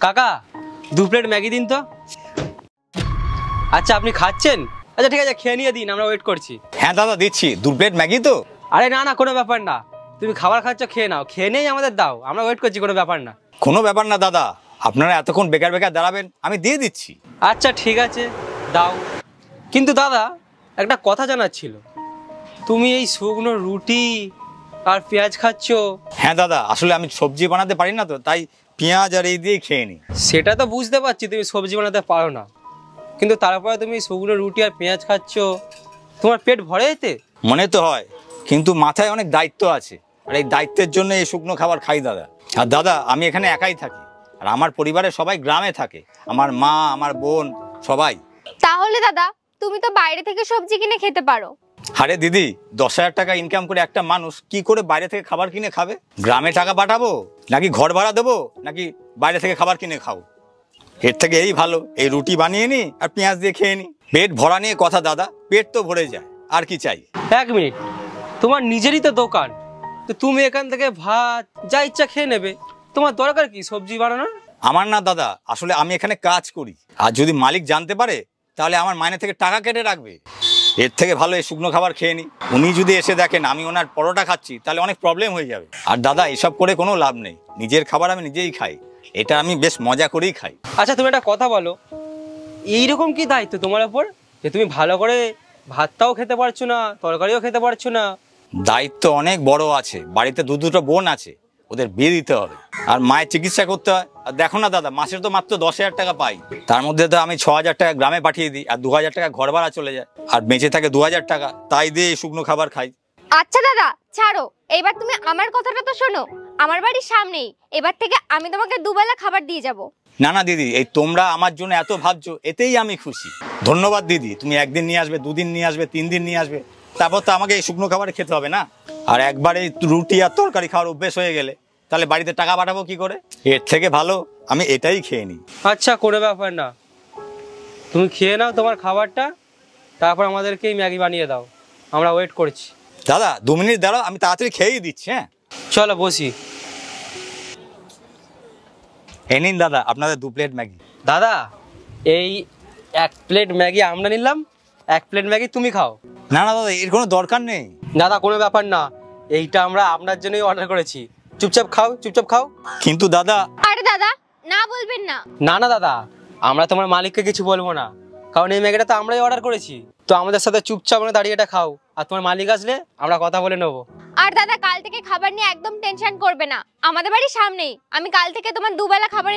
কাকা 2 plate Maggi দিন তো। আচ্ছা আপনি খাচ্ছেন? আচ্ছা ঠিক আছে, খেয়ে নিয়ে দিন, আমরা ওয়েট করছি। হ্যাঁ দাদা দিচ্ছি, 2 প্লেট ম্যাগি তো। আরে না না, কোনো ব্যাপার না, তুমি খাবার খাচ্ছ, খেয়ে নাও, খেয়ে নিয়েই আমাদের দাও, আমরা ওয়েট করছি, কোনো ব্যাপার না। কোনো ব্যাপার না দাদা, আপনারা এতক্ষণ বেকার বেকার দাঁড়াবেন, আমি দিয়ে দিচ্ছি। আচ্ছা ঠিক আছে, দাও। কিন্তু দাদা একটা কথা জানার ছিল, তুমি এই শুকনো রুটি আর পেঁয়াজ খাচ্ছ? হ্যাঁ দাদা, আসলে আমি সবজি বানাতে পারি না তো, তাই পেঁয়াজ আর এই দিয়েই খেয়ে নিই। সেটা তো বুঝতে পারছি তুমি সবজি বানাতে পারো না, কিন্তু তারপরে তুমি শুকনো রুটি আর পেঁয়াজ খাচ্ছ, তোমার পেট ভরে এতে? মনে তো হয়, কিন্তু মাথায় অনেক দায়িত্ব আছে, আর এই দায়িত্বের জন্য এই শুকনো খাবার খাই দাদা। আর দাদা আমি এখানে একাই থাকি, আর আমার পরিবারের সবাই গ্রামে থাকে, আমার মা, আমার বোন, সবাই। তাহলে দাদা তুমি তো বাইরে থেকে সবজি কিনে খেতে পারো। আরে দিদি, 10,000 টাকা ইনকাম করে একটা মানুষ কি করে বাইরে থেকে খাবার কিনে খাবে? গ্রামে টাকা পাঠাবো, নাকি ঘর ভাড়া দেবো, নাকি বাইরে থেকে খাবার কিনে খাও? এর থেকে এই ভালো এই রুটি বানিয়ে নি আর পেঁয়াজ দিয়ে খেয়ে নি। পেট ভরা নিয়ে কথা দাদা, পেট তো ভরে যায়, আর কি চাই? 1 মিনিট, তোমার নিজেরই তো দোকান, তো তুমি এখান থেকে ভাত যা ইচ্ছা খেয়ে নেবে, তোমার দরকার কি সবজি বানানোর? আমার না দাদা, আসলে আমি এখানে কাজ করি, আর যদি মালিক জানতে পারে তাহলে আমার মাইনে থেকে টাকা কেটে রাখবে। এর থেকে ভালো এই শুকনো খাবার খেয়ে নি। উনি যদি এসে দেখেন আমি ওনার পরোটা খাচ্ছি, তাহলে অনেক প্রবলেম হয়ে যাবে। আর দাদা এসব করে কোনো লাভ নেই, নিজের খাবার আমি নিজেই খাই, এটা আমি বেশ মজা করেই খাই। আচ্ছা তুমি একটা কথা বলো, এইরকম কি দায়িত্ব তোমার ওপর যে তুমি ভালো করে ভাতটাও খেতে পারছো না, তরকারিও খেতে পারছো না? দায়িত্ব অনেক বড় আছে, বাড়িতে দুটো বোন আছে, ওদের বিয়ে দিতে হবে, আর মায়ের চিকিৎসা করতে হয়। আর দেখো না দাদা, মাসে তো মাত্র 10,000 টাকা পাই, তার মধ্যে তো আমি 6,000 টাকা গ্রামে পাঠিয়ে দিই, আর 2,000 টাকা ঘর ভাড়া চলে যায়, আর বেঁচে থাকে 2,000 টাকা, তাই দিয়ে এই শুকনো খাবার খাই। আচ্ছা দাদা ছাড়ো, এবার তুমি আমার কথাটা তো শোনো। আমার বাড়ির সামনেই, এবার থেকে আমি তোমাকে দুবেলা খাবার দিয়ে যাব। না না দিদি, এই তোমরা আমার জন্য এত ভাবছো, এতেই আমি খুশি। ধন্যবাদ দিদি, তুমি একদিন নিয়ে আসবে, 2 দিন নিয়ে আসবে, 3 দিন নিয়ে আসবে, তারপর তো আমাকে এই শুকনো খাবার খেতে হবে না? আর একবারে রুটি আর তরকারি খাওয়ার অভ্যেস হয়ে গেলে তাহলে বাড়িতে টাকা পাঠাবো কি করে? এর থেকে ভালো আমি এটাই খেয়ে নিই। আচ্ছা কোনো ব্যাপার না, তুমি খেয়ে নাও তোমার খাবারটা, তারপর আমাদেরকে ম্যাগি বানিয়ে দাও, আমরা ওয়েট করছি। দাদা 2 মিনিট দাঁড়াও, আমি তাড়াতাড়ি খেয়েই দিচ্ছি। হ্যাঁ চলো বসি। এই নিন দাদা আপনাদের 2 প্লেট ম্যাগি। দাদা এই 1 প্লেট ম্যাগি আমরা নিলাম, 1 প্লেট ম্যাগি তুমি খাও। না না দাদা, এর কোনো দরকার নেই। দাদা কোনো ব্যাপার না, এইটা আমরা আপনার জন্যই অর্ডার করেছি, চুপচাপ খাও, চুপচাপ খাও। কিন্তু দাদা। আরে দাদা না বলবেন না। না না দাদা, আমরা তোমার মালিককে কিছু বলবো না, কারণ এই ম্যাগিটা তো আমরাই অর্ডার করেছি, তো আমাদের সাথে চুপচাপ দাঁড়িয়ে এটা খাও, আর তোমার মালিক আসলে আমরা কথা বলে নেবো। আর দাদা কাল থেকে খাবার নিয়ে একদম টেনশন করবে না, আমাদের বাড়ির সামনেই, আমি কাল থেকে তোমার দুবেলা খাবার